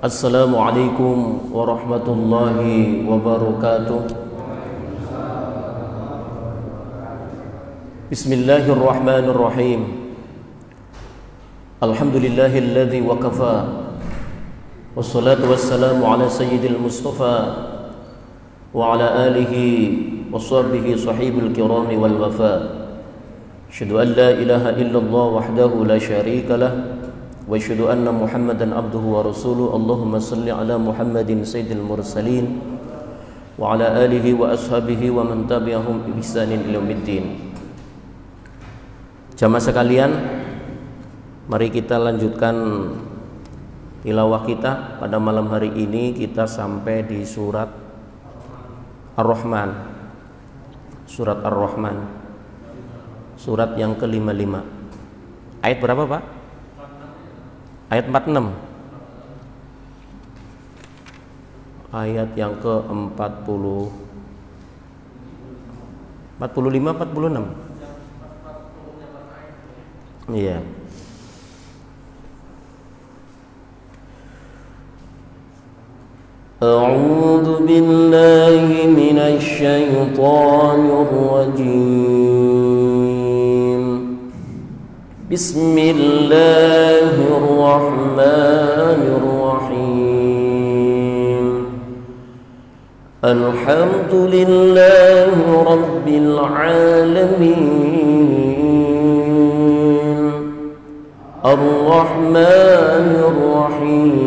Assalamualaikum warahmatullahi wabarakatuh. Bismillahirrahmanirrahim. Alhamdulillahilladzi wakafa. Wassalatu wassalamu ala sayyidil mustafa wa ala alihi wa sahbihi sahibil kirami wal wafa. Asyhadu an la ilaha illallah wahdahu la syarika lah wa asyhadu anna Muhammadan abduhu wa rasuluhu. Allahumma salli ala Muhammadin sayyidil mursalin wa ala alihi wa ashabihi wa man tabi'ahum bi ihsanin ila yaumiddin. Jamaah sekalian, mari kita lanjutkan tilawah kita. Pada malam hari ini kita sampai di surat Ar-Rahman. Surat Ar-Rahman, surat yang ke-55. Ayat berapa, Pak? Ayat 46. Ayat yang ke-40. 45, 46. Iya. A'udzu billahi minasy syaithanir rajim. Bismillahirrahmanirrahim. Alhamdulillahi rabbil alamin. Ar-Rahmanir-Rahim.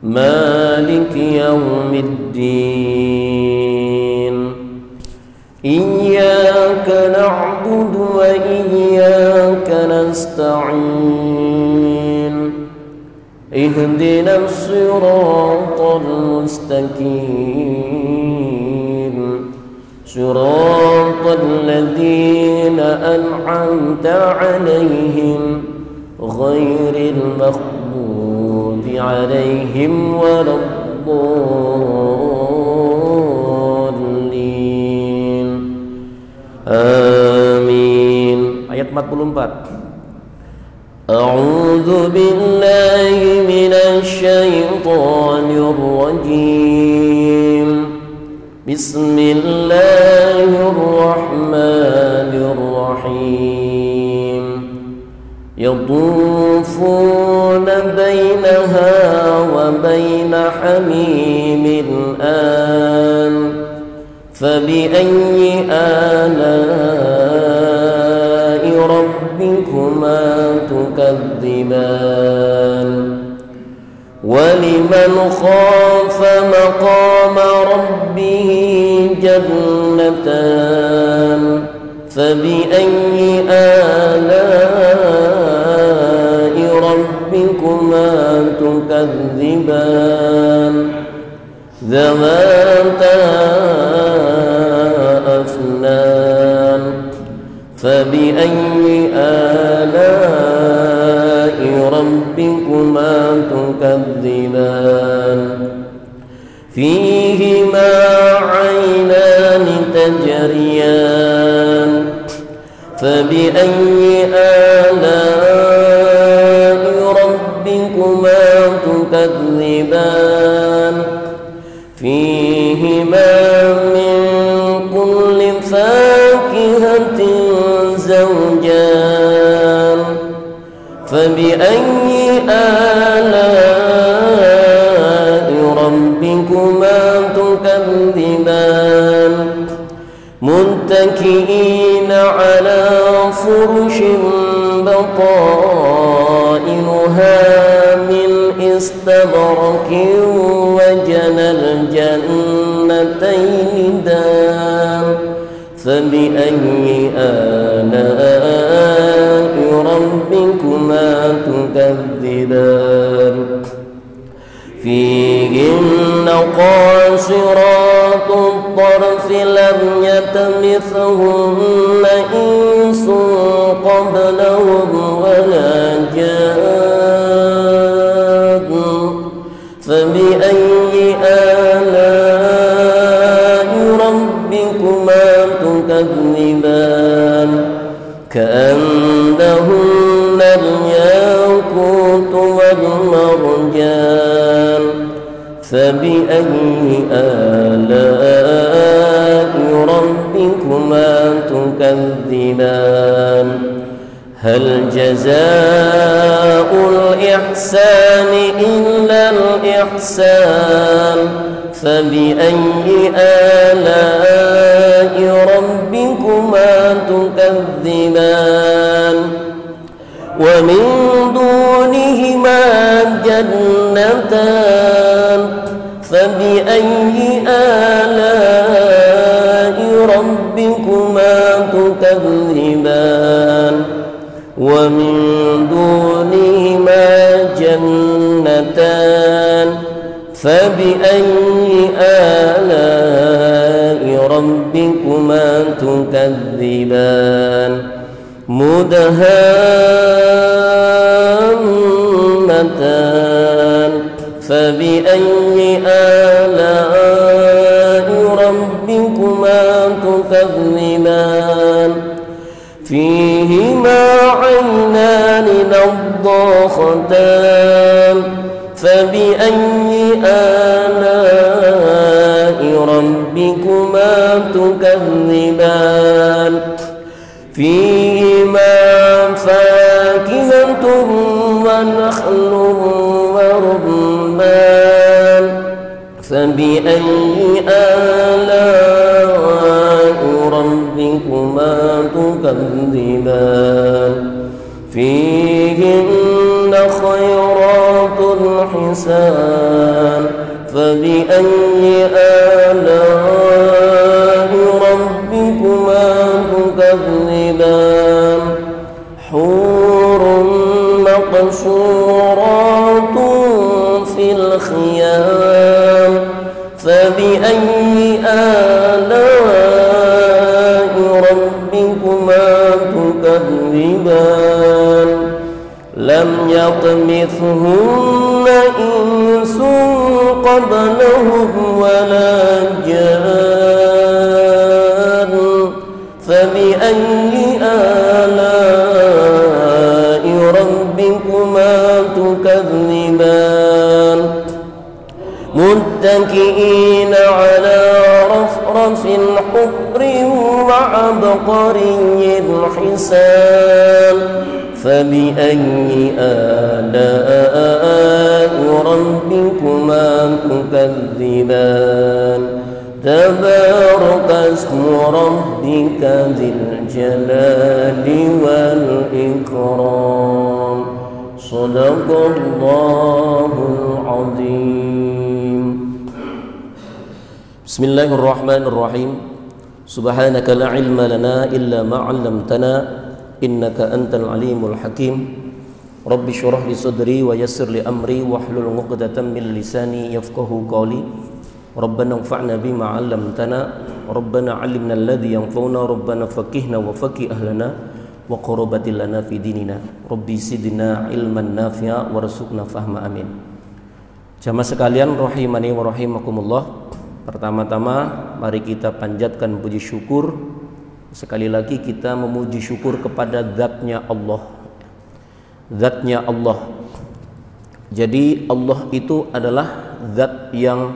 Maliki yaumiddin. Iyyaka na'budu wa iyyaka nasta'in. Ihdinas siratal mustaqim. Siratal ladzina an'amta 'alaihim ghairil maghdubi 'alaihim waladdallin. Amin. Ayat 44. A'udzu billahi minasy syaithanir rajim. Bismillahirrahmanirrahim. Yatufuna bainaha wa baina hamimin an. Fabi'ayyi ala'i rabbikuma tukadziban. وَلِمَنْ خَافَ مَقَامَ رَبِّهِ جَنَّتَانِ فَبِأَيِّ آلَاءِ رَبِّكُمَا تُكَذِّبَانِ ذَوَاتَا أَفْنَانٍ فَبِأَيِّ آلَاءِ رَبِّكُمَا تكذبان فيهما عينان تجريان فبأي آلاء ربكما تكذبان فيهما من كل فاكهة زوجان فبأي آلاء ربكما تكذبان متكئين على فرش بطائنها من استبرق وجنى الجنتين دان فبأي آلاء ربكما تكذبان فيهن قاصرات الطرف لم يطمثهن إنس قبلهم ولا جان فبأي آلاء ربكما تكذبان كأنهن الياقوت فبأي آلاء ربكما تكذبان هل جزاء الإحسان إلا الإحسان فبأي آلاء ربكما تكذبان ومن دونهما جنتان فبأي آلاء ربكما تكذبان ومن دونهما جنتان فبأي آلاء ربكما تكذبان مدهامتان فبأي آلاء ربكما تكذبان فيهما عينان نضاختان فبأي آلاء ربكما تكذبان فيهما فاكهة ونخل ورمان فبأي آلاء ربكما تكذبان فيهن خيرات حسان فبأي آلاء ربكما تكذبان حور مقصورات في الخيام فبأي آلاء ربكما تكذبان لم يطمثهن إنس قبلهم ولا جان فبأي آلاء ربكما تكذبان متكئين على رفرف حبر وعبقري حسان فبأي آلاء ربكما تكذبان تبارك اسم ربك ذي الجلال والإكرام صدق الله العظيم بسم الله الرحمن الرحيم سبحانك لا علم لنا إلا ما علمتنا إنك أنت العليم الحكيم رب اشرح لي صدري ويسر لي أمري واحلل عقدة من لساني يفقهوا قولي ربنا انفعنا بما علمتنا ربنا علمنا الذي ينفعنا ربنا فقهنا وفقه أهلنا وقربت لنا في ديننا ربي زدنا علما نافعا warzuqna fahma amin. Jamaah sekalian rahimani wa rahimakumullah, pertama-tama mari kita panjatkan puji syukur. Sekali lagi kita memuji syukur kepada zatnya Allah. Zatnya Allah. Jadi Allah itu adalah zat yang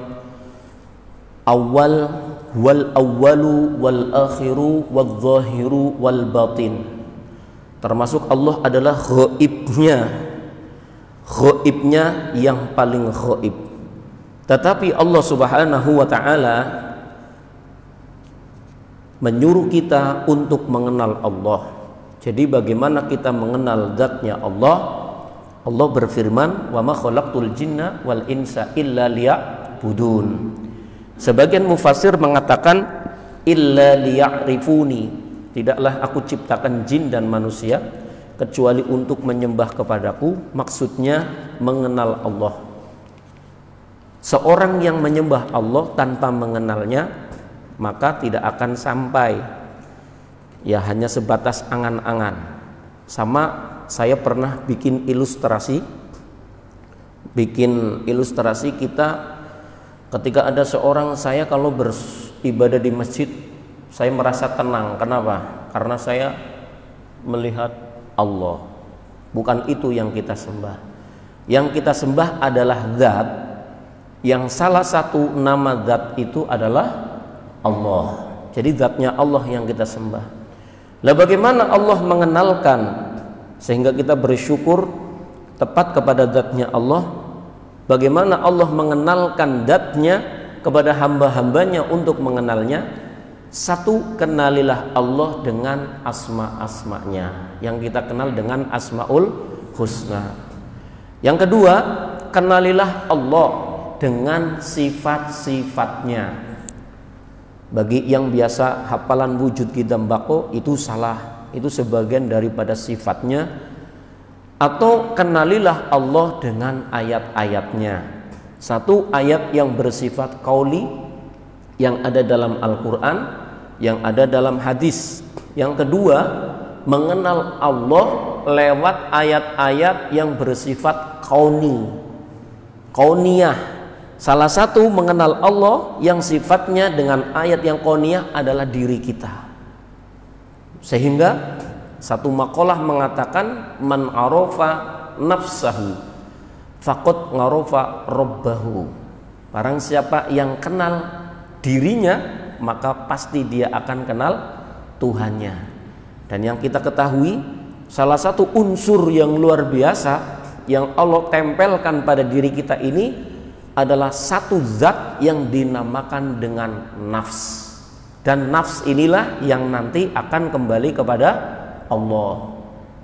awal, wal awwalu wal akhiru wal zahiru wal batin. Termasuk Allah adalah ghaibnya yang paling ghaib. Tetapi Allah Subhanahu wa taala menyuruh kita untuk mengenal Allah. Jadi bagaimana kita mengenal zatnya Allah? Allah berfirman, "Wa ma khalaqtul jinna wal insa illa liya'budun." Sebagian mufassir mengatakan illa liya'rifuni. Tidaklah aku ciptakan jin dan manusia kecuali untuk menyembah kepadaku. Maksudnya mengenal Allah. Seorang yang menyembah Allah tanpa mengenalnya maka tidak akan sampai, ya hanya sebatas angan-angan. Sama saya pernah bikin ilustrasi kita ketika ada seorang, saya kalau beribadah di masjid saya merasa tenang. Kenapa? Karena saya melihat Allah. Bukan itu yang kita sembah. Yang kita sembah adalah zat yang salah satu nama zat itu adalah Allah. Jadi zatnya Allah yang kita sembah. Lah bagaimana Allah mengenalkan sehingga kita bersyukur tepat kepada zatnya Allah? Bagaimana Allah mengenalkan zatnya kepada hamba-hambanya untuk mengenalnya? Satu, kenalilah Allah dengan asma-asmanya yang kita kenal dengan Asmaul Husna. Yang kedua, kenalilah Allah dengan sifat-sifatnya. Bagi yang biasa hafalan wujud gidambako itu salah, itu sebagian daripada sifatnya. Atau kenalilah Allah dengan ayat-ayatnya. Satu, ayat yang bersifat qauli yang ada dalam Al-Quran, yang ada dalam hadis. Yang kedua, mengenal Allah lewat ayat-ayat yang bersifat kauniyah. Salah satu mengenal Allah yang sifatnya dengan ayat yang kauniyah adalah diri kita. Sehingga satu maqalah mengatakan man arafa nafsahu faqad ngarafa rabbahu. Barang siapa yang kenal dirinya, maka pasti dia akan kenal Tuhannya. Dan yang kita ketahui, salah satu unsur yang luar biasa yang Allah tempelkan pada diri kita ini adalah satu zat yang dinamakan dengan nafs. Dan nafs inilah yang nanti akan kembali kepada Allah.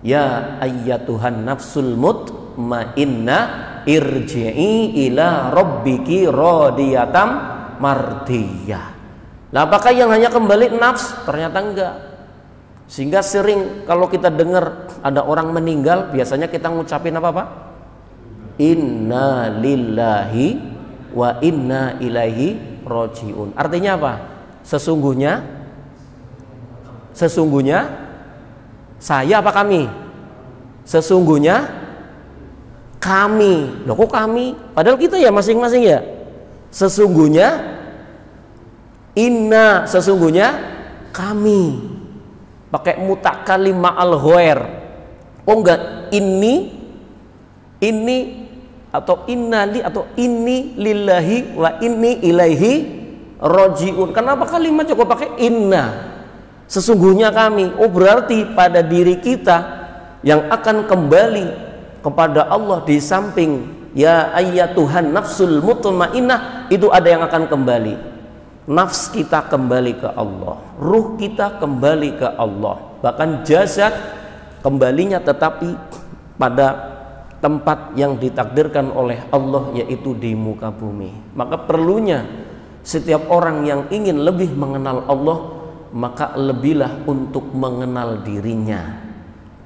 Ya ayyatuhan nafsul mutmainnah irji'i ila rabbiki radiyatam mardiyah. Nah, apakah yang hanya kembali nafs? Ternyata enggak. Sehingga sering kalau kita dengar ada orang meninggal, biasanya kita ngucapin apa Pak? Inna lillahi wa inna ilaihi roji'un. Artinya apa? Sesungguhnya saya apa kami? Sesungguhnya kami. Loh kok kami? Padahal kita ya masing-masing ya. Sesungguhnya inna, sesungguhnya kami. Pakai mutakalim ma'al ghair. Oh enggak, ini atau innali atau ini lillahi wa inni ilaihi roji'un. Kenapa kalimat cukup pakai inna? Sesungguhnya kami. Oh berarti pada diri kita yang akan kembali kepada Allah di samping ya ayyatuhan nafsul mutmainnah, itu ada yang akan kembali. Nafs kita kembali ke Allah, ruh kita kembali ke Allah, bahkan jasad kembalinya tetapi pada tempat yang ditakdirkan oleh Allah, yaitu di muka bumi. Maka perlunya setiap orang yang ingin lebih mengenal Allah, maka lebihlah untuk mengenal dirinya.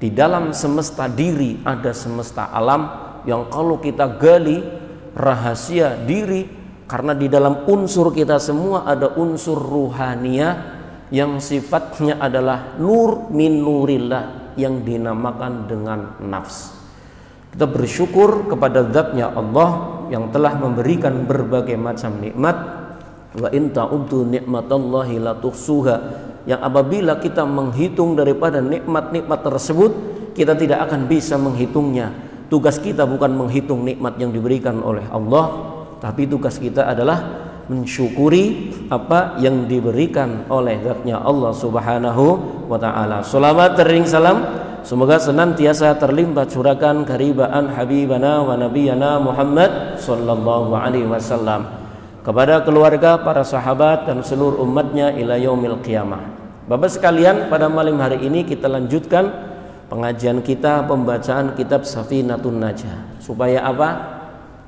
Di dalam semesta diri ada semesta alam yang kalau kita gali rahasia diri, karena di dalam unsur kita semua ada unsur ruhaniyah yang sifatnya adalah nur min nurillah yang dinamakan dengan nafs. Kita bersyukur kepada zatnya Allah yang telah memberikan berbagai macam nikmat. Wa in ta'uddu nikmatallahi la tuhsuha, yang apabila kita menghitung daripada nikmat-nikmat tersebut, kita tidak akan bisa menghitungnya. Tugas kita bukan menghitung nikmat yang diberikan oleh Allah, tapi tugas kita adalah mensyukuri apa yang diberikan oleh zatnya Allah subhanahu wa ta'ala. Salawat tering salam semoga senantiasa terlimpah curakan karibaan habibana wa nabiyana Muhammad sallallahu alaihi wasallam kepada keluarga, para sahabat dan seluruh umatnya ila yaumil qiyamah. Bapak sekalian, pada malam hari ini kita lanjutkan pengajian kita, pembacaan kitab Safinatun Najah. Supaya apa?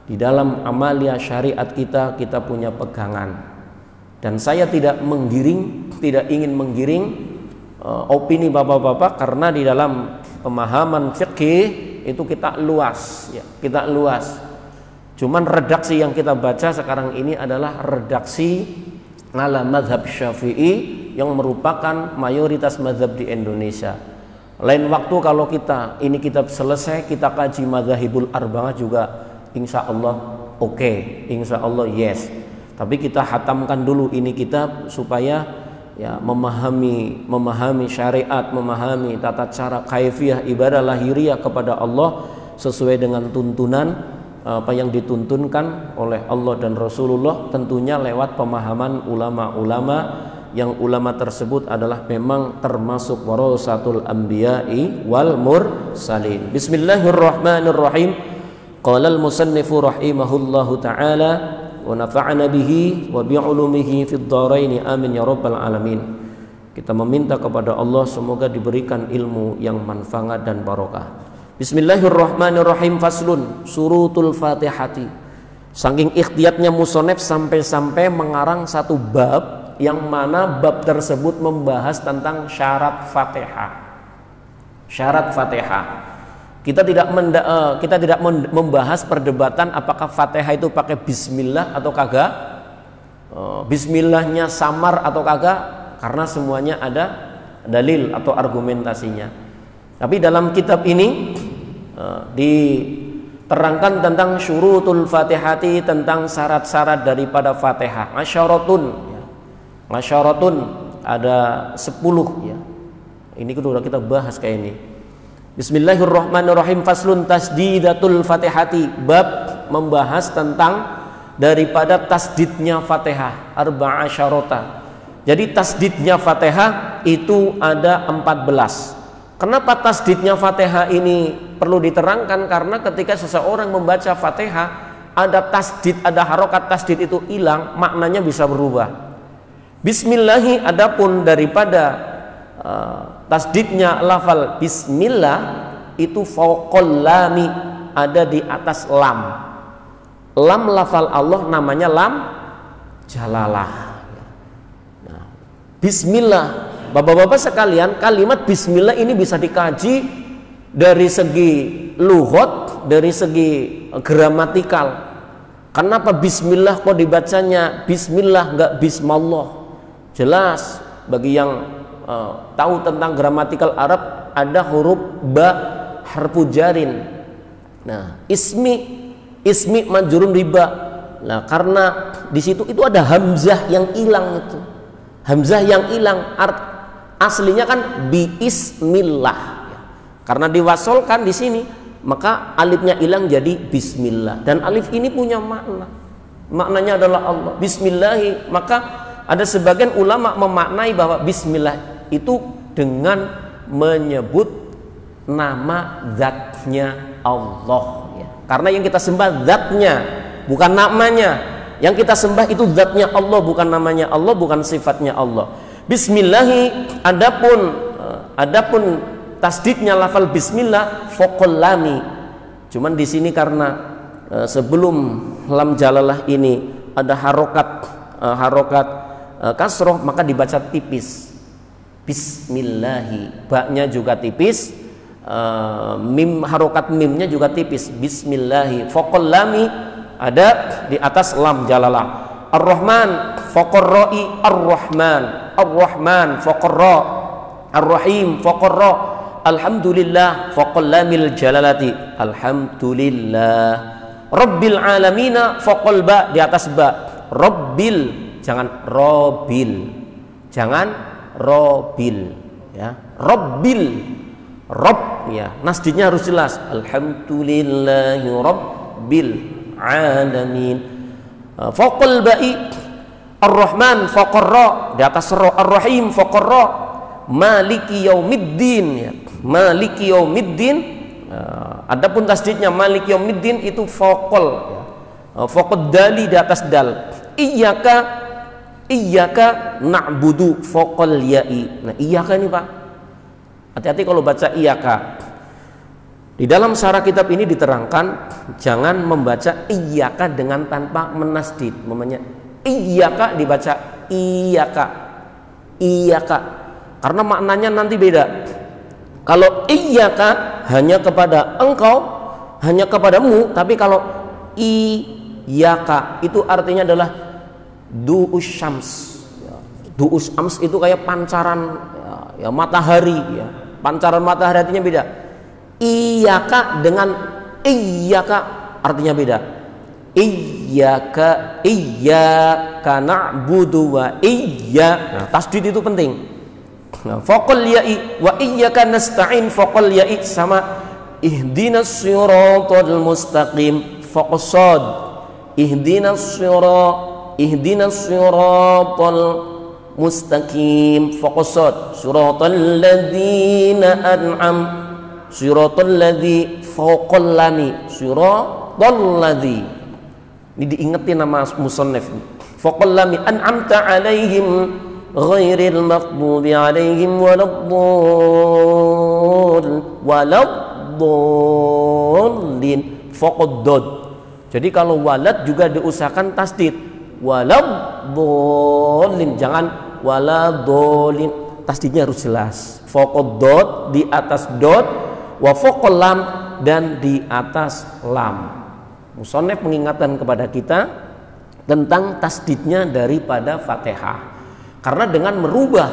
Di dalam amalia syariat kita punya pegangan. Dan saya tidak ingin menggiring opini bapak-bapak, karena di dalam pemahaman fikih itu kita luas ya, kita luas. Cuman redaksi yang kita baca sekarang ini adalah redaksi ala mazhab Syafi'i yang merupakan mayoritas mazhab di Indonesia. Lain waktu kalau kita ini kitab selesai, kita kaji mazhabul arba'ah juga insya Allah oke, insya Allah yes. Tapi kita hatamkan dulu ini kitab supaya ya memahami syariat, memahami tata cara kaifiyah ibadah lahiriah kepada Allah sesuai dengan tuntunan apa yang dituntunkan oleh Allah dan Rasulullah, tentunya lewat pemahaman ulama-ulama, yang ulama tersebut adalah memang termasuk warasatul anbiya'i wal mursalin. Bismillahirrahmanirrahim. Qala al-musannifu rahimahullahu ta'ala wa nafa'ana bihi wa bi'ulumihi fid dharain amin ya rabbal alamin. Kita meminta kepada Allah semoga diberikan ilmu yang manfaat dan barokah. Bismillahirrahmanirrahim. Faslun surutul Fatihati. Saking ikhtiyatnya musonef sampai-sampai mengarang satu bab, yang mana bab tersebut membahas tentang syarat Fatihah. Syarat Fatihah. Kita tidak membahas perdebatan apakah Fatihah itu pakai bismillah atau kagak, bismillahnya samar atau kagak, karena semuanya ada dalil atau argumentasinya. Tapi dalam kitab ini diterangkan tentang syurutul Fatihati, tentang syarat-syarat daripada Fatihah. Masyaratun ada 10 ya. Ini sudah kita bahas kayak ini. Bismillahirrahmanirrahim. Faslun tasdidatul Fatihati. Bab membahas tentang daripada tasdidnya Fatihah, arba'a syarata. Jadi tasdidnya Fatihah itu ada 14. Kenapa tasdidnya Fatihah ini perlu diterangkan? Karena ketika seseorang membaca Fatihah, ada tasdid, ada harokat tasdid itu hilang, maknanya bisa berubah. Bismillahi, adapun daripada tasdidnya lafal bismillah itu fauqal lami, ada di atas lam. Lam lafal Allah namanya lam jalalah. Nah, bismillah, bapak-bapak sekalian, kalimat bismillah ini bisa dikaji dari segi lughat, dari segi gramatikal. Kenapa bismillah kok dibacanya bismillah enggak bismallah? Jelas bagi yang tahu tentang gramatikal Arab, ada huruf ba harfu jarin. Nah, ismi majrurun riba. Nah, karena di situ itu ada hamzah yang hilang itu. Hamzah yang hilang aslinya kan bismillah. Karena diwasolkan di sini, maka alifnya hilang jadi bismillah. Dan alif ini punya makna. Maknanya adalah Allah. Bismillahi, maka ada sebagian ulama memaknai bahwa bismillah itu dengan menyebut nama zatnya Allah ya. Karena yang kita sembah zatnya, bukan namanya. Yang kita sembah itu zatnya Allah, bukan namanya Allah, bukan sifatnya Allah. Bismillahi, adapun tasdidnya lafal bismillah fauqal lami. Cuman di sini karena sebelum lam jalalah ini ada harokat kasroh, maka dibaca tipis. Bismillahi, baknya juga tipis, mim harokat mimnya juga tipis. Bismillahi, fauqal lami, ada di atas lam jalalah. Ar-Rahman fauqar ra'i, Ar-Rahman, Ar-Rahman fauqar ra, Ar-Rahim fauqar ra, Alhamdulillah fauqal lamil jalalati, Alhamdulillah. Rabbil alamina fauqal ba, di atas ba. Rabbil, jangan robil, jangan robil ya. Robbil, rob ya, nasdidnya harus jelas. Alhamdulillahi rabbil alamin. Fauqal ba'i, Ar-Rahman fauqar ra, di atas ra. Ar-Rahim fauqar ra, Maliki yaumiddin ya. Maliki yaumiddin. Adapun tasdidnya Maliki yaumiddin itu fauqal ya. Fauqad dali, di atas dal. Iyyaka na'budu fauqal ya'i. Nah, iyyaka ini Pak, hati-hati kalau baca iyyaka. Di dalam syarah kitab ini diterangkan jangan membaca iyyaka dengan tanpa menasdid. Namanya iyyaka dibaca iyyaka. Iyyaka. Karena maknanya nanti beda. Kalau iyyaka hanya kepada engkau, hanya kepadamu, tapi kalau iyyaka itu artinya adalah du'us syams ya. Du'us syams itu kayak pancaran ya, matahari ya. Pancaran matahari artinya beda. Iyyaka dengan iyyaka artinya beda. Iyyaka na'budu wa nah, tasdid itu penting. Nah, faqal ya'i wa iyyaka nasta'in, faqal ya'i sama ihdinas siratal mustaqim, foqsod ihdinas siratal mustaqim foqsod siratal ladzina an'am siratal ladzi fawqal lami siratal ladzi. Ini diingetin nama musannif. Fawqal lami an'amta alaihim ghairil maghdubi alaihim waladdallin faqaddad. Jadi kalau walad juga diusahakan tasdid waladdallin, jangan waladdallin, tasdidnya harus jelas. Faqaddad di atas dot, wa faqal lam dan di atas lam. Musannif mengingatkan kepada kita tentang tasdidnya daripada Fatihah. Karena dengan merubah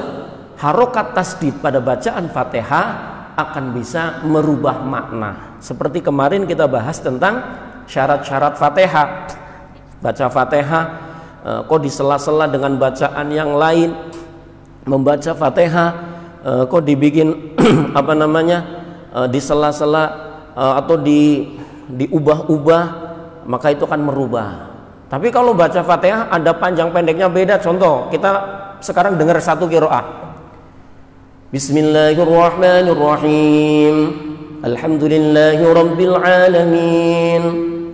harokat tasdid pada bacaan Fatihah akan bisa merubah makna. Seperti kemarin kita bahas tentang syarat-syarat Fatihah. Baca Fatihah kok di sela-sela dengan bacaan yang lain. Membaca Fatihah kok dibikin di sela-sela atau diubah-ubah, maka itu akan merubah. Tapi kalau baca Fatihah ada panjang pendeknya beda. Contoh, kita sekarang dengar satu qiraah. Bismillahirrahmanirrahim. Alhamdulillahirabbil alamin.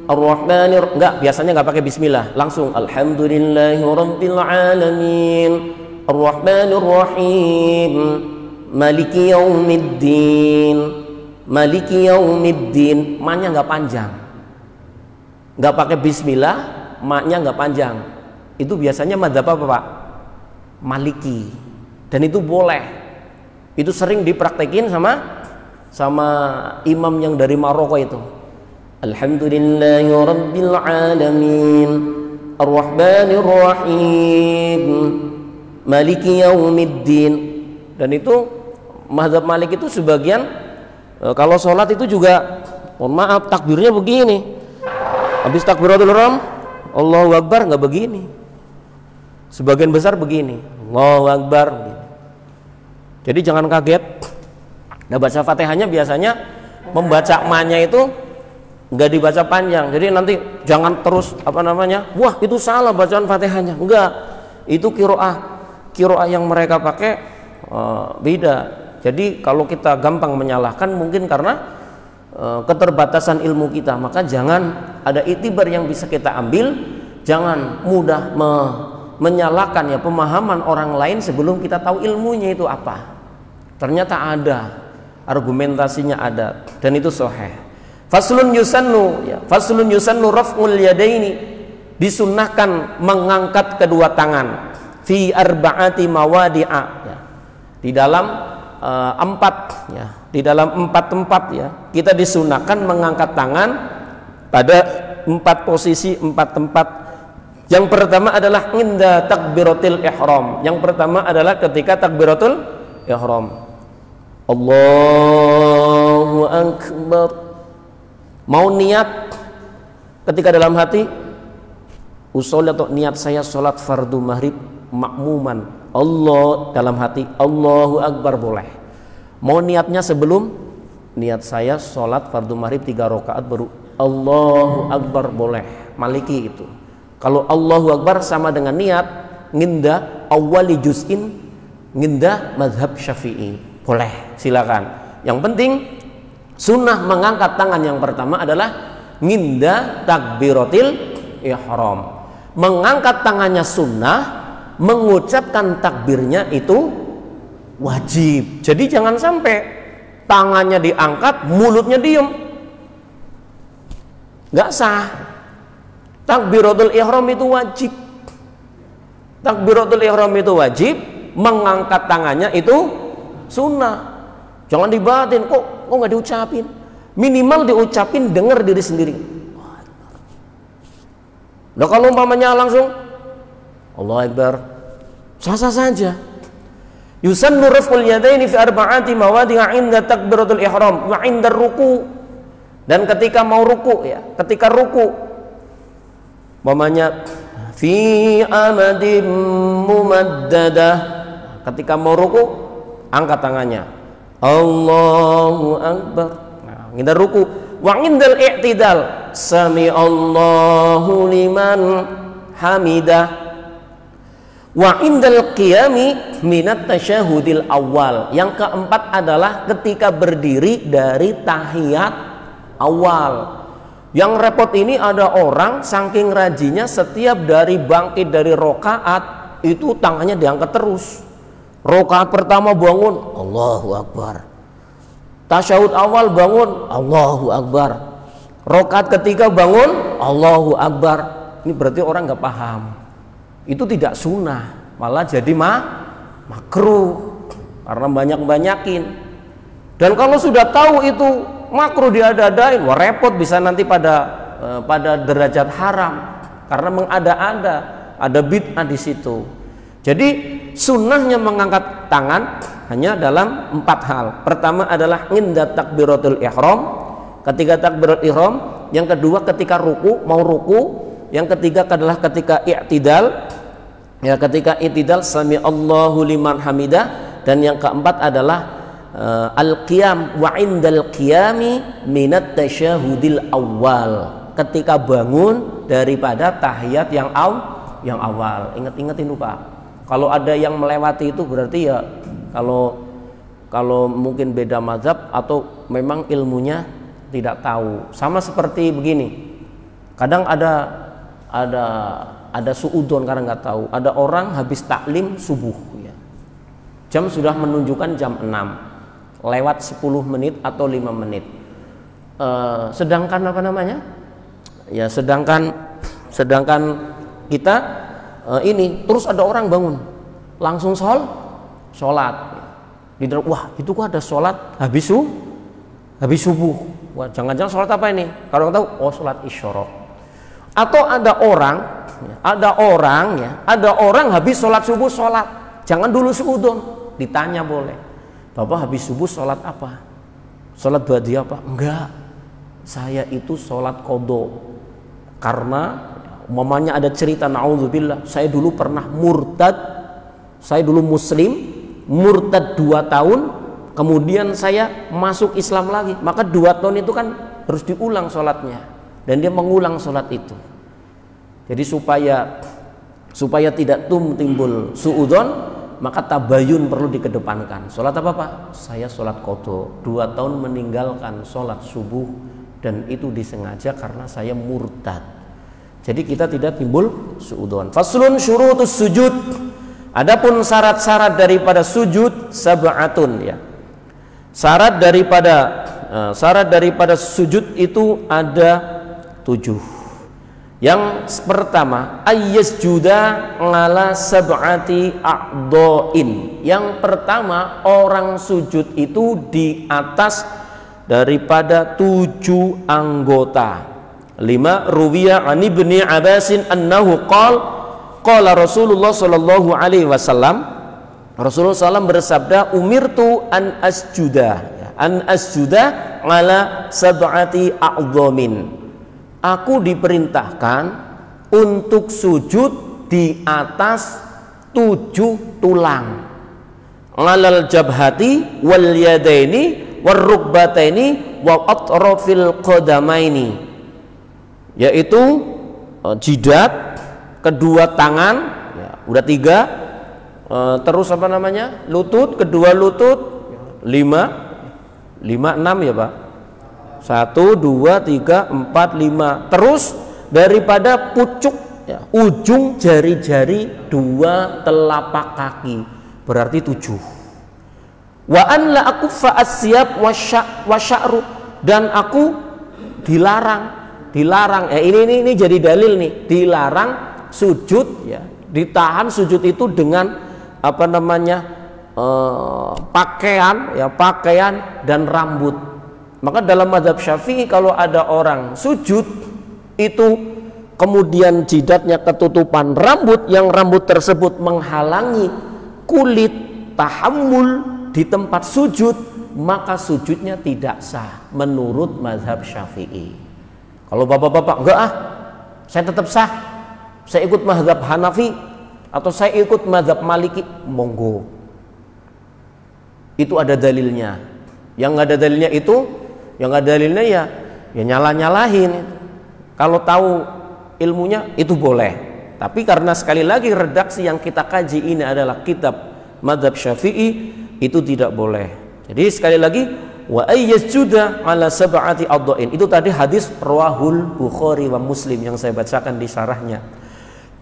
Ar-Rahmanir, biasanya enggak pakai bismillah, langsung alhamdulillahirabbil alamin. Ar-Rahmanir Rahim. Maliki yaumiddin. Maliki yaumiddin. Ma-nya enggak panjang. Enggak pakai bismillah, ma-nya enggak panjang. Itu biasanya madzhab apa, Pak? Maliki. Dan itu boleh. Itu sering dipraktekin sama imam yang dari Maroko itu. Alhamdulillahirabbil alamin. Ar-Rahmanir Rahim. Maliki yaumiddin. Dan itu mazhab Malik itu sebagian kalau sholat itu juga, mohon maaf, takbirnya begini. Habis takbiratul ihram, Allahu Akbar, nggak begini. Sebagian besar begini, Allahu Akbar. Jadi jangan kaget. Nah, baca Fatihahnya biasanya membaca ma-nya itu nggak dibaca panjang. Jadi nanti jangan terus wah itu salah bacaan Fatihahnya. Enggak, itu qiraah yang mereka pakai beda. Jadi kalau kita gampang menyalahkan mungkin karena keterbatasan ilmu kita, maka jangan ada itibar yang bisa kita ambil. Jangan mudah menyalahkan ya pemahaman orang lain sebelum kita tahu ilmunya itu apa. Ternyata ada argumentasinya, ada, dan itu sahih. Faslun yusannu raf'ul yadaini, disunnahkan mengangkat kedua tangan fi arba'ati mawadi'a, ya. Di dalam di dalam empat tempat, ya, kita disunahkan mengangkat tangan pada 4 posisi, 4 tempat. Yang pertama adalah inda takbiratul ihram. Yang pertama adalah ketika takbiratul ihram. Allahu akbar. Mau niat ketika dalam hati usul atau niat saya sholat fardu maghrib makmuman, Allah dalam hati, Allahu akbar, boleh. Mau niatnya sebelum, niat saya sholat fardu maghrib 3 rakaat baru Allahu akbar, boleh. Maliki itu. Kalau Allahu akbar sama dengan niat nginda awali juz'in, nginda mazhab Syafi'i, boleh, silakan. Yang penting sunnah mengangkat tangan yang pertama adalah nginda takbiratil ihram. Mengangkat tangannya sunnah, mengucapkan takbirnya itu wajib. Jadi jangan sampai tangannya diangkat, mulutnya diem, nggak sah. Takbiratul ihram itu wajib. Takbiratul ihram itu wajib, mengangkat tangannya itu sunnah. Jangan dibatin, kok nggak diucapin. Minimal diucapin, dengar diri sendiri. Nah, kalau umpamanya langsung Allahu Akbar, sah-sah saja. Yusannu raf'ul yadaini fi arba'ati mawadi'a 'inda takbiratul ihram wa 'inda ruku'. Dan ketika mau ruku, ya, ketika ruku umpamanya fi amadim mumaddadah, ketika mau ruku angkat tangannya Allahu Akbar. Nah, ngindar ruku. Wa ngindal i'tidal, sami Allahu liman hamidah. Wa indal qiyami minat tasyahudil awal. Yang keempat adalah ketika berdiri dari tahiyat awal. Yang repot ini ada orang saking rajinnya setiap dari bangkit dari rokaat itu tangannya diangkat terus. Rokaat pertama bangun, Allahu Akbar. Tasyahud awal bangun, Allahu Akbar. Rokaat ketiga bangun, Allahu Akbar. Ini berarti orang nggak paham. Itu tidak sunnah, malah jadi makruh karena banyak-banyakin. Dan kalau sudah tahu itu makruh diada-adain, wah repot, bisa nanti pada derajat haram karena mengada-ada, ada bid'ah di situ. Jadi sunnahnya mengangkat tangan hanya dalam 4 hal. Pertama adalah inda takbiratul ihram, ketika takbiratul ihram. Yang kedua ketika ruku, mau ruku. Yang ketiga adalah ketika i'tidal, ya ketika i'tidal sami Allahu liman hamidah. Dan yang keempat adalah al-qiyam wa indal qiyami minat tasyahudil awal, ketika bangun daripada tahiyat yang awal. Ingat-ingat itu Pak, kalau ada yang melewati itu berarti ya kalau mungkin beda mazhab atau memang ilmunya tidak tahu. Sama seperti begini, kadang ada suudon karena nggak tahu. Ada orang habis taklim subuh ya. Jam sudah menunjukkan jam 6 lewat 10 menit atau 5 menit. Sedangkan apa namanya? Ya sedangkan kita ini terus ada orang bangun langsung sholat. Wah itu kok ada sholat habis subuh. Wah jangan-jangan sholat apa ini? Kalau tahu, oh sholat isyraq. Atau ada orang habis sholat subuh sholat. Jangan dulu suudon, ditanya boleh. Bapak habis subuh sholat apa? Sholat ba'diyah apa? Enggak, saya itu sholat qadha. Karena umpamanya ada cerita, naudzubillah, saya dulu pernah murtad. Saya dulu muslim, murtad 2 tahun, kemudian saya masuk Islam lagi. Maka 2 tahun itu kan harus diulang sholatnya. Dan dia mengulang sholat itu. Jadi supaya tidak timbul suudzon, maka tabayun perlu dikedepankan. Sholat apa Pak? Saya sholat qadha, 2 tahun meninggalkan sholat subuh, dan itu disengaja karena saya murtad. Jadi kita tidak timbul suudzon. Faslun syurutus sujud. Adapun syarat-syarat daripada sujud sab'atun ya. Syarat daripada sujud itu ada 7. Yang pertama, ayyasjuda ala sab'ati a'dha'in. Yang pertama, orang sujud itu di atas daripada 7 anggota. 5 ruwiya an ibni Abbasin annahu qala Rasulullah sallallahu alaihi wasallam, Rasulullah SAW bersabda, umirtu an asjuda ala sab'ati a'dhamin. Aku diperintahkan untuk sujud di atas 7 tulang. Alal jabhati wal yadaini war rukbataini wa atrafil qadamaini, yaitu jidat, kedua tangan, ya, udah 3. Terus apa namanya? Lutut, kedua lutut, 5, 6 ya Pak. 1, 2, 3, 4, 5. Terus daripada pucuk ya, ujung jari-jari 2 telapak kaki, berarti 7. Wa an la akuffa asyab wa sya'ru, dan aku dilarang ya, ini jadi dalil nih, dilarang sujud ya, ditahan sujud itu dengan apa namanya pakaian dan rambut. Maka dalam mazhab Syafi'i kalau ada orang sujud itu kemudian jidatnya ketutupan rambut, yang rambut tersebut menghalangi kulit tahammul di tempat sujud, maka sujudnya tidak sah menurut mazhab Syafi'i. Kalau bapak-bapak enggak saya tetap sah, saya ikut mazhab Hanafi atau saya ikut mazhab Maliki, monggo. Itu ada dalilnya. Yang nggak ada dalilnya ya nyala-nyalahin. Kalau tahu ilmunya itu boleh. Tapi karena sekali lagi redaksi yang kita kaji ini adalah kitab mazhab Syafi'i, itu tidak boleh. Jadi sekali lagi, wa ayyasjuda ala sab'ati adha'in. Itu tadi hadis rawahul Bukhari wa Muslim yang saya bacakan di syarahnya.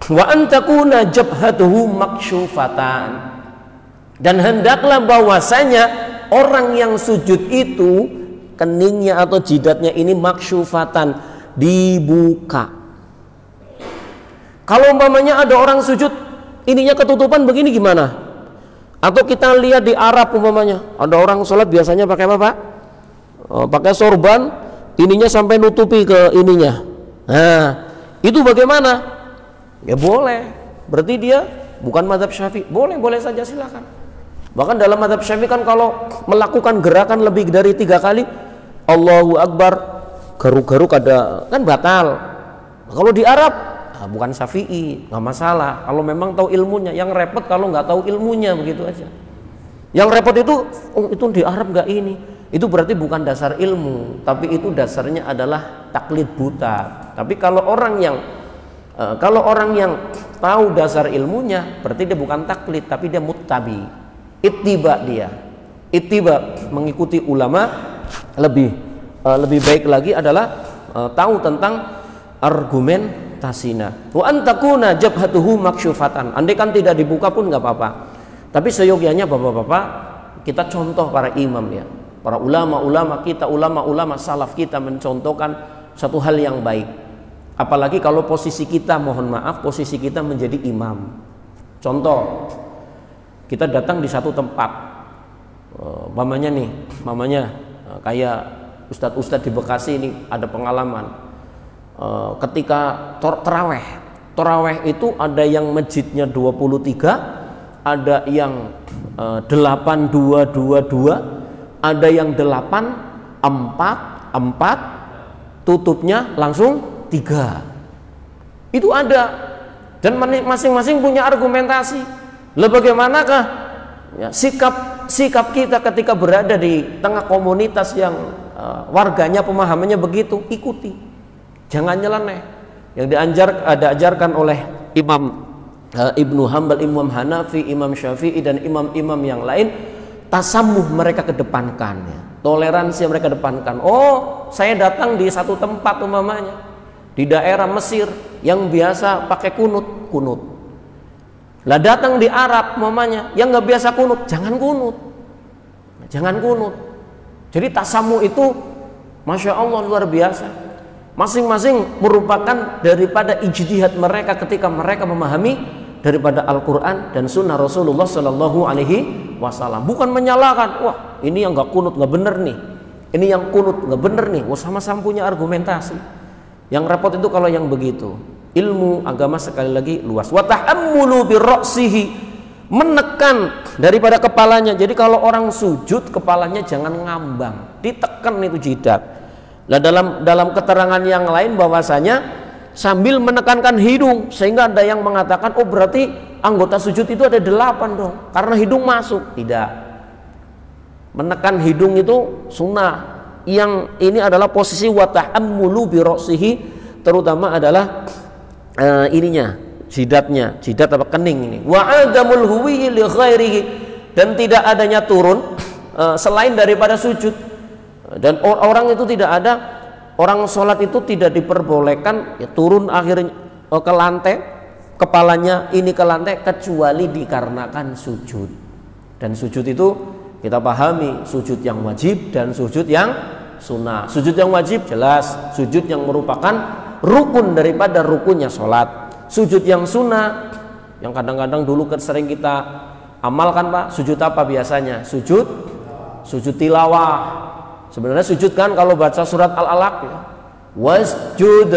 Wa antakuna jabhatuhu maksyufatan. Dan hendaklah bahwasanya orang yang sujud itu keningnya atau jidatnya ini maksyufatan, dibuka. Kalau umpamanya ada orang sujud ininya ketutupan begini gimana? Atau kita lihat di Arab umpamanya ada orang sholat biasanya pakai apa Pak? Pakai sorban, ininya sampai nutupi ke ininya. Nah, itu bagaimana? Ya boleh. Berarti dia bukan mazhab Syafi'i. Boleh saja, silakan. Bahkan dalam mazhab Syafi'i kan kalau melakukan gerakan lebih dari 3 kali Allahu Akbar, garuk-garuk ada kan batal. Kalau di Arab bukan Syafi'i, nggak masalah. Kalau memang tahu ilmunya. Yang repot kalau nggak tahu ilmunya, begitu aja. Yang repot itu, itu di Arab nggak ini. Itu berarti bukan dasar ilmu, tapi itu dasarnya adalah taklid buta. Tapi kalau orang yang tahu dasar ilmunya, berarti dia bukan taklid, tapi dia muttabi, ittiba dia. Ittiba, mengikuti ulama. Lebih baik lagi adalah tahu tentang argumentasina. Wa antakuna jabhatuhu maksyufatan. Andai kan tidak dibuka pun nggak apa-apa. Tapi seyogianya bapak-bapak, kita contoh para imam ya, para ulama-ulama kita, ulama-ulama salaf kita mencontohkan satu hal yang baik. Apalagi kalau posisi kita, mohon maaf, posisi kita menjadi imam. Contoh, kita datang di satu tempat, mamanya kayak ustadz-ustadz di Bekasi ini ada pengalaman. Ketika taraweh itu ada yang masjidnya 23, ada yang 8-2-2-2, ada yang 8-4-4, tutupnya langsung 3. Itu ada, dan masing-masing punya argumentasi. Lah bagaimanakah ya, sikap kita ketika berada di tengah komunitas yang warganya pemahamannya begitu? Ikuti, jangan nyeleneh. Yang diajarkan oleh Imam Ibnu Hanbal, Imam Hanafi, Imam Syafi'i dan imam-imam yang lain, tasamuh mereka kedepankan ya. Toleransi yang mereka depankan. Oh, saya datang di satu tempat umpamanya di daerah Mesir yang biasa pakai kunut. Lah datang di Arab umpamanya yang nggak biasa kunut, jangan kunut. Jadi tasamuh itu Masya Allah luar biasa. Masing-masing merupakan daripada ijtihad mereka ketika mereka memahami daripada Al-Quran dan Sunnah Rasulullah Sallallahu Alaihi Wasallam. Bukan menyalahkan, wah ini yang nggak kunut nggak bener nih, ini yang kunut nggak bener nih. Wah sama-sama punya argumentasi. Yang repot itu kalau yang begitu. Ilmu agama sekali lagi luas. Wa tahammulu bi ra'sihi, menekan daripada kepalanya. Jadi kalau orang sujud kepalanya jangan ngambang, ditekan itu jidat. Nah dalam keterangan yang lain bahwasanya sambil menekankan hidung, sehingga ada yang mengatakan oh berarti anggota sujud itu ada 8 dong karena hidung masuk. Tidak, menekan hidung itu sunnah. Yang ini adalah posisi wa tahammulu bi ra'sihi, terutama adalah jidat apa kening ini. Wa adamul huwi li ghairihi, dan tidak adanya turun selain daripada sujud. Dan orang itu tidak ada, orang sholat itu tidak diperbolehkan ya turun akhirnya ke lantai, kepalanya ini ke lantai, kecuali dikarenakan sujud. Dan sujud itu kita pahami, sujud yang wajib dan sujud yang sunnah. Sujud yang wajib jelas, sujud yang merupakan rukun daripada rukunnya sholat. Sujud yang sunnah, yang kadang-kadang dulu sering kita amalkan Pak, sujud apa biasanya? Sujud tilawah. Sebenarnya sujud kan kalau baca surat Al-Alaq ya, wasjud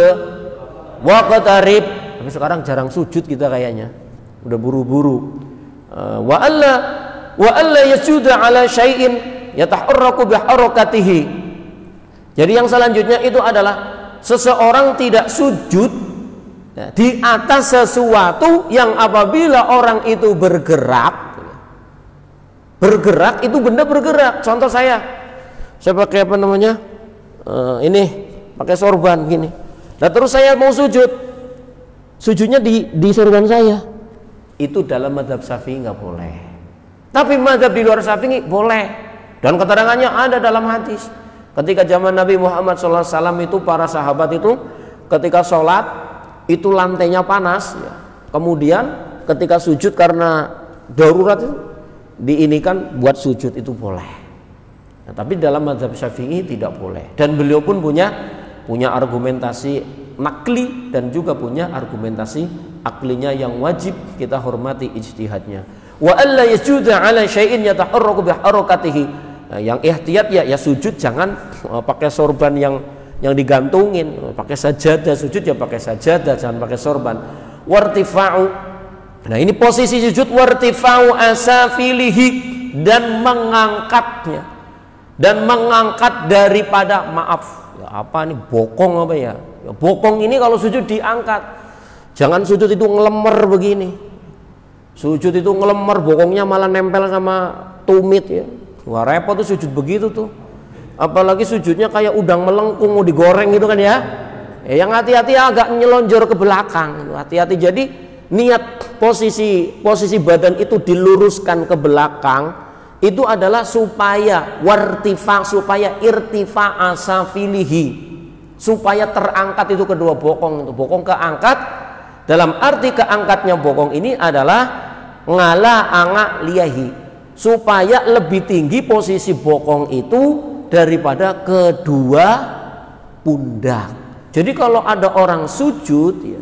waqtarib. Tapi sekarang jarang sujud kita kayaknya, udah buru-buru. Wa alla yasjuda ala syai'in yataharraku biharakatihi. Jadi yang selanjutnya itu adalah seseorang tidak sujud ya, di atas sesuatu yang apabila orang itu bergerak itu benda bergerak. Contoh saya pakai apa namanya ini pakai sorban gini, Nah terus saya mau sujud, sujudnya di sorban saya. Itu dalam mazhab Syafi'i nggak boleh. Tapi mazhab di luar Syafi'i boleh. Dan keterangannya ada dalam hadis. Ketika zaman Nabi Muhammad SAW itu para sahabat itu ketika sholat itu lantainya panas. Ya. Kemudian ketika sujud karena darurat itu diinikan buat sujud itu boleh. Nah, tapi dalam mazhab Syafi'i tidak boleh. Dan beliau pun punya argumentasi nakli dan juga punya argumentasi aklinya yang wajib kita hormati ijtihadnya. Wa alla yasjuda ala syai'in yataharraku bi harakatihi. Nah, yang ihtiyat ya sujud jangan pakai sorban yang digantungin, pakai sajadah, sujud ya pakai sajadah, jangan pakai sorban. Wartifa'u. Nah, ini posisi sujud wartifa'u asafilihi dan mengangkatnya. Dan mengangkat daripada maaf ya, apa nih bokong apa ya? Ya bokong ini kalau sujud diangkat. Jangan sujud itu ngelemer begini. Sujud itu ngelemer, bokongnya malah nempel sama tumit ya. Wah repot tuh sujud begitu tuh. Apalagi sujudnya kayak udang melengkung mau digoreng gitu kan ya. Yang hati-hati agak nyelonjor ke belakang. Hati-hati, jadi niat posisi badan itu diluruskan ke belakang. Itu adalah supaya irtifa asafilihi, supaya terangkat itu kedua bokong itu. Bokong keangkat, dalam arti keangkatnya bokong ini adalah ngala anga liyahi, supaya lebih tinggi posisi bokong itu daripada kedua pundak. Jadi kalau ada orang sujud ya,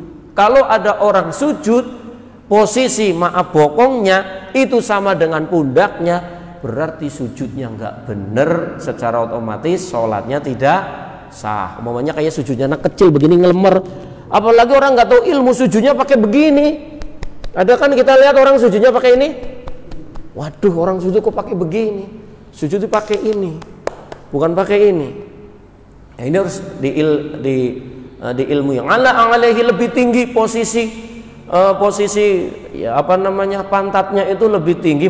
posisi bokongnya itu sama dengan pundaknya, berarti sujudnya nggak bener, secara otomatis sholatnya tidak sah. Umpamanya kayak sujudnya anak kecil begini ngelemer, apalagi orang nggak tahu ilmu sujudnya pakai begini. Ada kan kita lihat orang sujudnya pakai ini, waduh orang sujud kok pakai begini, sujud pakai ini, bukan pakai ini. Nah, ini harus di ilmu yang alaihi lebih tinggi posisi ya apa namanya pantatnya itu lebih tinggi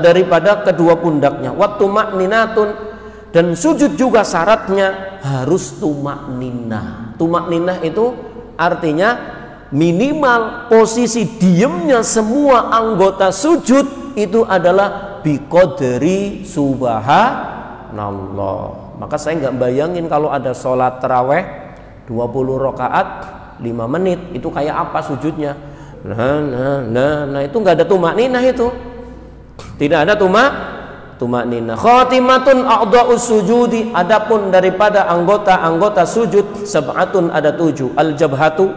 daripada kedua pundaknya. Waktu makninatun, dan sujud juga syaratnya harus tumakninah. Tumakninah itu artinya minimal posisi diamnya semua anggota sujud itu adalah biqadri subhanallah. Maka saya nggak bayangin kalau ada sholat taraweh 20 rakaat 5 menit itu kayak apa sujudnya. Nah itu nggak ada tumakninah itu. Tidak ada tumakninah. Khatimatun a'dha'us sujudi, adapun daripada anggota-anggota sujud sab'atun ada 7. Al-jabhatu,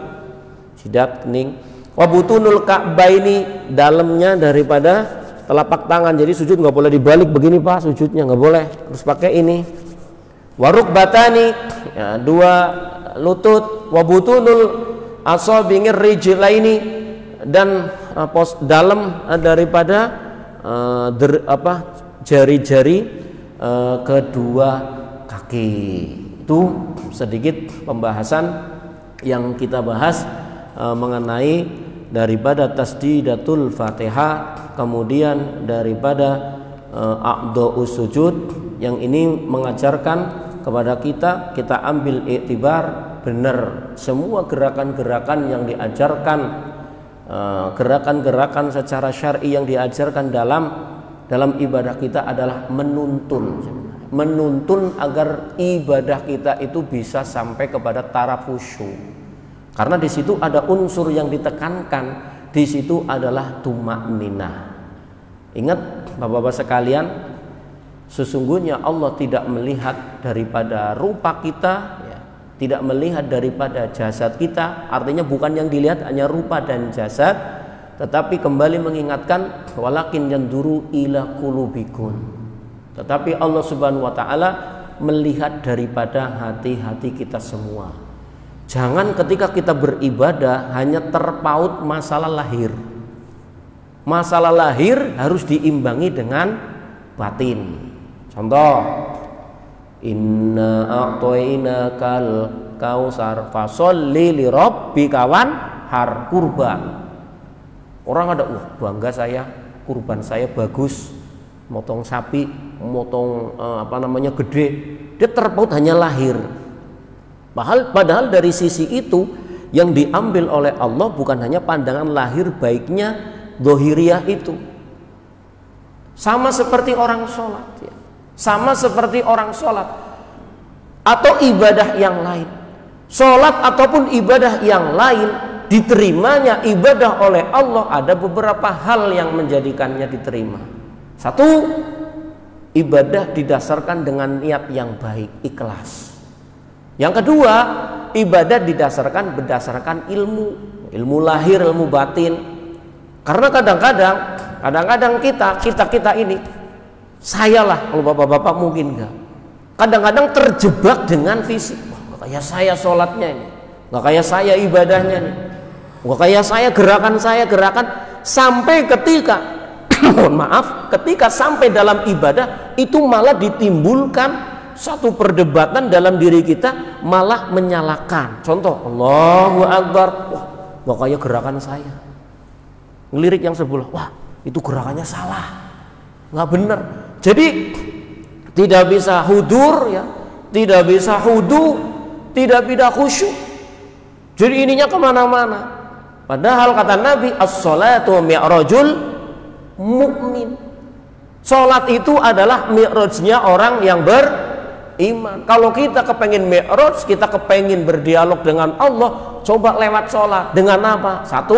jidat kening, wa butunul ka'baini, dalamnya daripada telapak tangan. Jadi sujud nggak boleh dibalik begini Pak, sujudnya nggak boleh, harus pakai ini. Wa rukbatani, ya, 2 lutut, wa butunul asabi'ir rijlaini, dan dalam daripada jari-jari kedua kaki. Itu sedikit pembahasan yang kita bahas mengenai daripada tasdidatul Fatihah, kemudian daripada a'dha'us sujud, yang ini mengajarkan kepada kita ambil iktibar benar semua gerakan-gerakan yang diajarkan, gerakan-gerakan secara syar'i yang diajarkan dalam ibadah kita adalah menuntun agar ibadah kita itu bisa sampai kepada taraf khusyuk. Karena di situ ada unsur yang ditekankan, di situ adalah tumakninah. Ingat Bapak-bapak sekalian, sesungguhnya Allah tidak melihat daripada rupa kita, ya, tidak melihat daripada jasad kita. Artinya bukan yang dilihat hanya rupa dan jasad, tetapi kembali mengingatkan walakin yanduru ila qulubikum. Tetapi Allah Subhanahu wa taala melihat daripada hati-hati kita semua. Jangan ketika kita beribadah hanya terpaut masalah lahir. Masalah lahir harus diimbangi dengan batin. Contoh, inna a'tainakal kausar fasholli li rabbika wanhar, kurban. Orang ada, bangga saya, kurban saya bagus, motong sapi, motong gede. Dia terpaut hanya lahir. Padahal dari sisi itu yang diambil oleh Allah bukan hanya pandangan lahir baiknya dohiriyah itu. Sama seperti orang sholat ya. Sama seperti orang sholat atau ibadah yang lain. Sholat ataupun ibadah yang lain, diterimanya ibadah oleh Allah ada beberapa hal yang menjadikannya diterima. Satu, ibadah didasarkan dengan niat yang baik, ikhlas. Yang kedua, ibadah berdasarkan ilmu lahir, ilmu batin. Karena kadang-kadang kita ini, sayalah, kalau bapak-bapak mungkin enggak, kadang-kadang terjebak dengan fisik. Wah, nggak kayak saya sholatnya ini, nggak kayak saya ibadahnya nih, nggak kayak saya gerakan sampai ketika mohon maaf, ketika sampai dalam ibadah itu malah ditimbulkan satu perdebatan dalam diri kita, malah menyalahkan. Contoh, Allahu Akbar, wah nggak kayak gerakan saya. Ngelirik yang sebelah, wah itu gerakannya salah, nggak benar. Jadi tidak bisa hudur ya, tidak bisa hudu, tidak bisa khusyuk. Jadi ininya kemana-mana. Padahal kata Nabi, as-salatu mi'rajul mu'min. Salat itu adalah mi'rajnya orang yang beriman. Kalau kita kepengen mi'raj, kita kepengen berdialog dengan Allah, coba lewat salat. Dengan apa? Satu,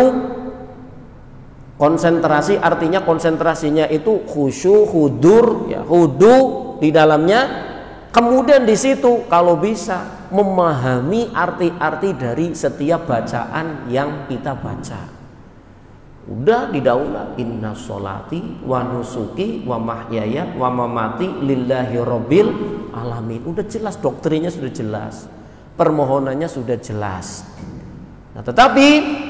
konsentrasi, artinya konsentrasinya itu khusyuk, hudur, ya, hudu di dalamnya. Kemudian di situ kalau bisa memahami arti-arti dari setiap bacaan yang kita baca. Udah didaulat, inna sholati wa nusuki wa mahyaya wa mamati lillahi rabbil alamin. Udah jelas, doktrinnya sudah jelas, permohonannya sudah jelas. Nah, tetapi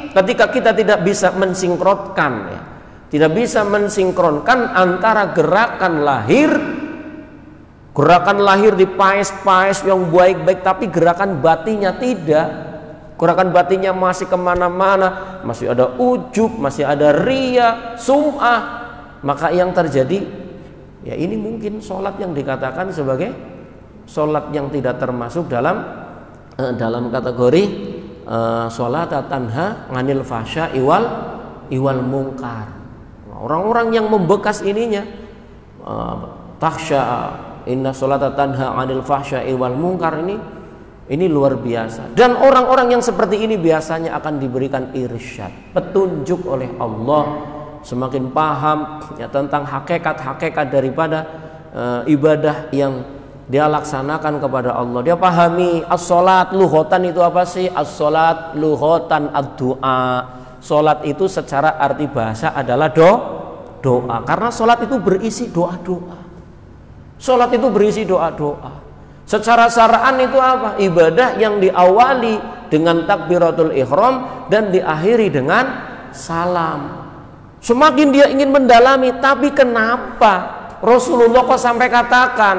ketika kita tidak bisa mensinkronkan ya, tidak bisa mensinkronkan antara gerakan lahir dipaes-paes yang baik-baik, tapi gerakan batinnya tidak. Gerakan batinnya masih kemana-mana, masih ada ujub, masih ada riya, sum'ah. Maka yang terjadi, ya ini mungkin sholat yang dikatakan sebagai sholat yang tidak termasuk dalam kategori sholat tanha nganil fasya iwal mungkar. Orang-orang yang membekas ininya, takhsha inna sholata tanha anil fahsya iwal munkar, ini luar biasa. Dan orang-orang yang seperti ini biasanya akan diberikan irsyad, petunjuk oleh Allah, semakin paham ya tentang hakikat daripada ibadah yang dia laksanakan kepada Allah. Dia pahami as-sholat lughatan itu apa sih? As-sholat lughatan ad-du'a. Sholat itu secara arti bahasa adalah doa. Karena sholat itu berisi doa-doa. Sholat itu berisi doa-doa. Secara syara'an itu apa? Ibadah yang diawali dengan takbiratul ihram dan diakhiri dengan salam. Semakin dia ingin mendalami, tapi kenapa Rasulullah kok sampai katakan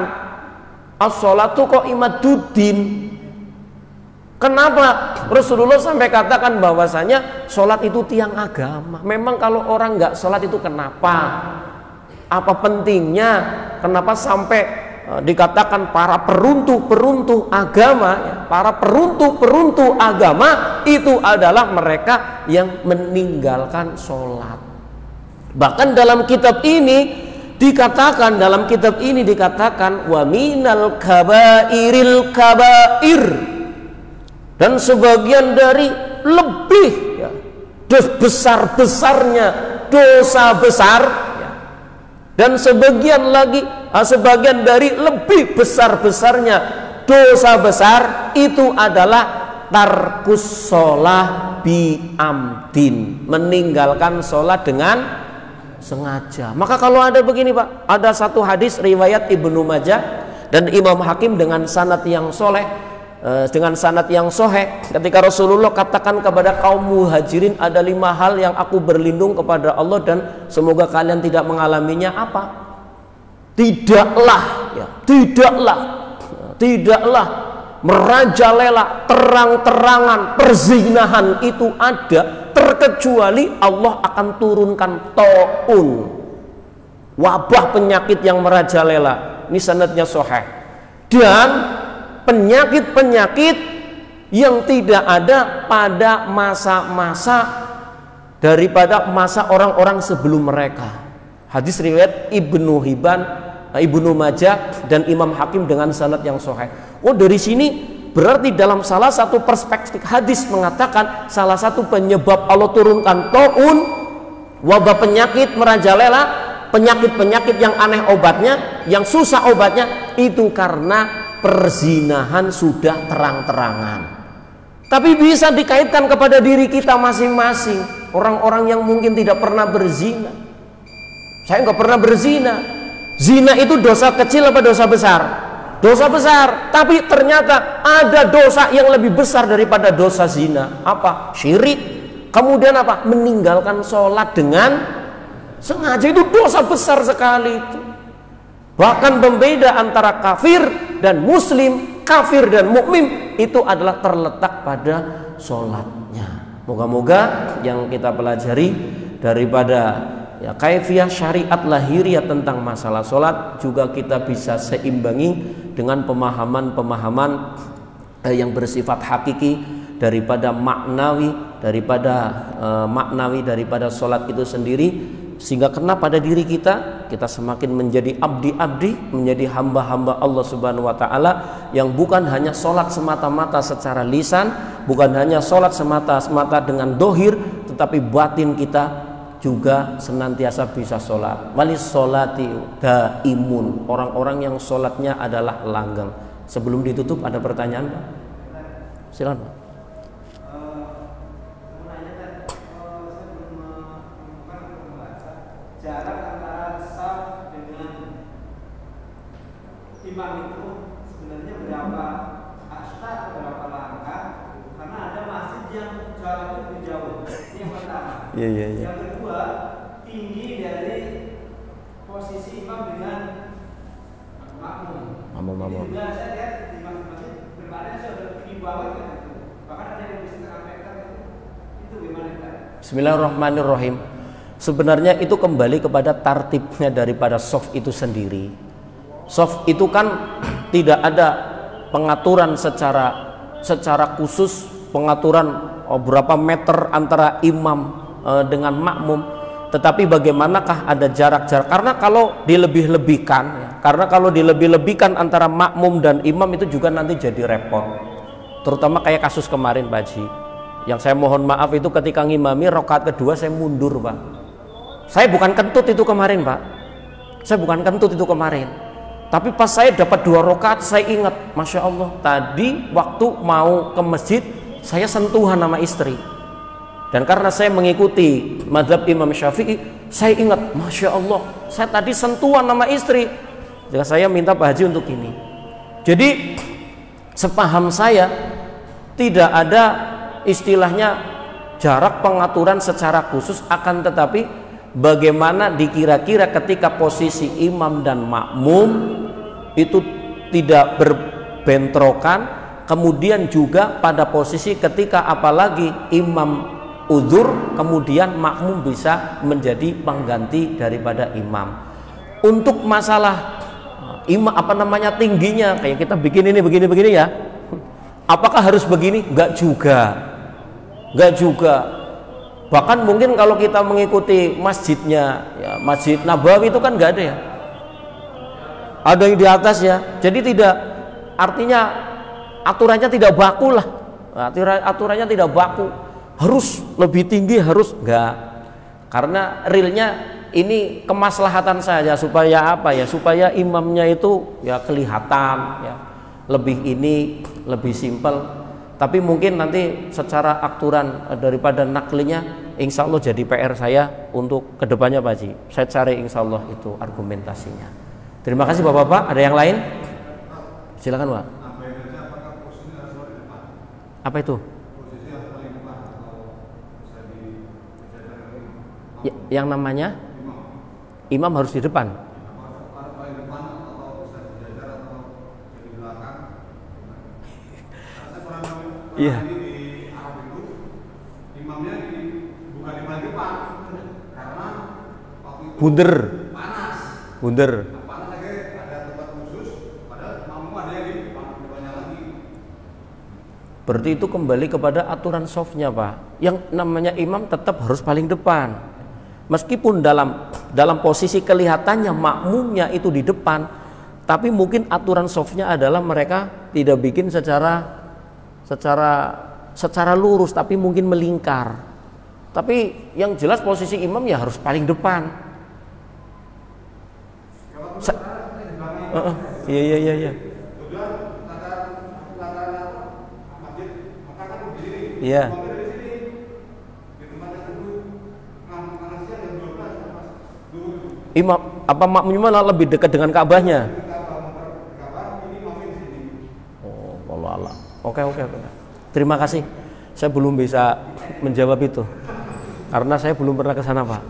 as-sholatu kok imaduddin? Kenapa Rasulullah sampai katakan bahwasanya sholat itu tiang agama? Memang kalau orang nggak sholat itu kenapa? Apa pentingnya? Kenapa sampai dikatakan para peruntuh agama ya? Para peruntuh agama itu adalah mereka yang meninggalkan sholat. Bahkan dalam kitab ini dikatakan wa minal kabairil kabair, dan sebagian dari lebih ya, besar-besarnya dosa besar ya. Dan sebagian dari lebih besar-besarnya dosa besar itu adalah tarkus sholah bi amdin, meninggalkan sholat dengan sengaja. Maka kalau ada begini Pak, ada satu hadis riwayat Ibnu Majah dan Imam Hakim dengan sanad yang soleh, dengan sanad yang soheh, ketika Rasulullah katakan kepada kaum muhajirin, ada 5 hal yang aku berlindung kepada Allah dan semoga kalian tidak mengalaminya. Apa? Tidaklah merajalela terang-terangan perzinahan itu ada, terkecuali Allah akan turunkan taun, wabah penyakit yang merajalela. Ini sanadnya sahih. Dan penyakit yang tidak ada pada masa-masa daripada masa orang-orang sebelum mereka. Hadis riwayat Ibnu Hibban, Ibnu Majah dan Imam Hakim dengan sanad yang sahih. Oh, dari sini berarti dalam salah satu perspektif hadis mengatakan salah satu penyebab Allah turunkan taun, wabah penyakit merajalela, penyakit-penyakit yang aneh obatnya, yang susah obatnya, itu karena perzinahan sudah terang-terangan. Tapi bisa dikaitkan kepada diri kita masing-masing. Orang-orang yang mungkin tidak pernah berzina. Saya nggak pernah berzina. Zina itu dosa kecil apa dosa besar? Dosa besar. Tapi ternyata ada dosa yang lebih besar daripada dosa zina. Apa? Syirik. Kemudian apa? Meninggalkan sholat dengan sengaja. Itu dosa besar sekali itu. Bahkan pembeda antara kafir dan muslim, kafir dan mukmin itu adalah terletak pada sholatnya. Moga-moga yang kita pelajari daripada kaifiah syariat lahiriah tentang masalah sholat juga kita bisa seimbangi dengan pemahaman-pemahaman yang bersifat hakiki daripada maknawi daripada sholat itu sendiri, sehingga kena pada diri kita semakin menjadi abdi-abdi, menjadi hamba-hamba Allah Subhanahu wa taala yang bukan hanya sholat semata-mata secara lisan, bukan hanya sholat semata-mata dengan dohir, tetapi batin kita juga senantiasa bisa sholat. Walis sholati daimun, orang-orang yang sholatnya adalah langgeng. Sebelum ditutup ada pertanyaan, Pak? Silakan, Pak. Imam itu sebenarnya berapa hasta, berapa langkah, karena ada masjid yang jaraknya lebih jauh. Ini yang pertama. Yang kedua, tinggi dari posisi imam dengan makmum. Juga saya lihat di masjid berbaliknya sudah tinggi banget kan itu. Bahkan ada yang bisa setengah meter itu gimana kan? Bismillahirrahmanirrahim. Sebenarnya itu kembali kepada tartibnya daripada shaf itu sendiri. Shaf itu kan tidak ada pengaturan secara khusus, pengaturan berapa meter antara imam dengan makmum, tetapi bagaimanakah ada jarak-jarak, karena kalau dilebih-lebihkan antara makmum dan imam itu juga nanti jadi repot, terutama kayak kasus kemarin Pak Haji, yang saya mohon maaf itu ketika ngimami rakaat kedua saya mundur, Pak. Saya bukan kentut itu kemarin, Pak. Tapi pas saya dapat 2 rakaat, saya ingat, Masya Allah, tadi waktu mau ke masjid, saya sentuhan sama istri. Dan karena saya mengikuti mazhab Imam Syafi'i, saya ingat, Masya Allah, saya tadi sentuhan sama istri. Jadi saya minta Pak Haji untuk ini. Jadi, sepaham saya, tidak ada istilahnya jarak pengaturan secara khusus, akan tetapi bagaimana dikira-kira ketika posisi imam dan makmum itu tidak berbentrokan, kemudian juga pada posisi ketika apalagi imam uzur, kemudian makmum bisa menjadi pengganti daripada imam. Untuk masalah imam tingginya, kayak kita bikin ini begini ya, apakah harus begini? Enggak juga. Bahkan mungkin kalau kita mengikuti masjidnya, ya, Masjid Nabawi itu kan enggak ada ya, ada yang di atas ya. Jadi tidak, artinya aturannya tidak baku lah. Aturannya tidak baku. Harus lebih tinggi, harus enggak. Karena realnya ini kemaslahatan saja supaya apa ya? Supaya imamnya itu ya kelihatan ya, lebih simpel. Tapi mungkin nanti secara aturan daripada naklinya, insya Allah jadi PR saya untuk kedepannya Pak Haji. Saya cari insya Allah itu argumentasinya. Terima kasih Bapak-bapak. Ada yang lain? Silakan Pak. Apa itu? Yang namanya imam harus di depan. Iya. Bunder. Berarti itu kembali kepada aturan softnya, Pak. Yang namanya imam tetap harus paling depan. Meskipun dalam posisi kelihatannya makmumnya itu di depan, tapi mungkin aturan softnya adalah mereka tidak bikin secara lurus, tapi mungkin melingkar. Tapi yang jelas posisi imam ya harus paling depan. Iya. Iya. Imam apa makmumnya malah lebih dekat dengan Ka'bahnya? Oh, wallah. Oke. Terima kasih. Saya belum bisa menjawab itu karena saya belum pernah ke sana, Pak.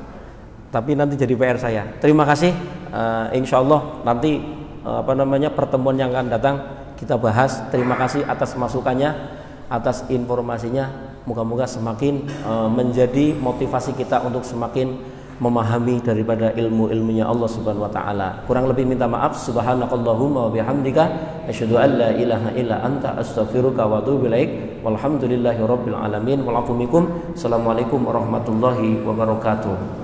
Tapi nanti jadi PR saya. Terima kasih. Insya Allah nanti pertemuan yang akan datang kita bahas. Terima kasih atas masukannya, atas informasinya. Moga-moga semakin menjadi motivasi kita untuk semakin memahami daripada ilmu-ilmunya Allah Subhanahu wa taala. Kurang lebih minta maaf. Subhanakallahumma wa bihamdika asyhadu an la ilaha illa anta astaghfiruka wa atubu ilaik. Walhamdulillahirabbil alamin. Wal afu minkum. Assalamualaikum warahmatullahi wabarakatuh.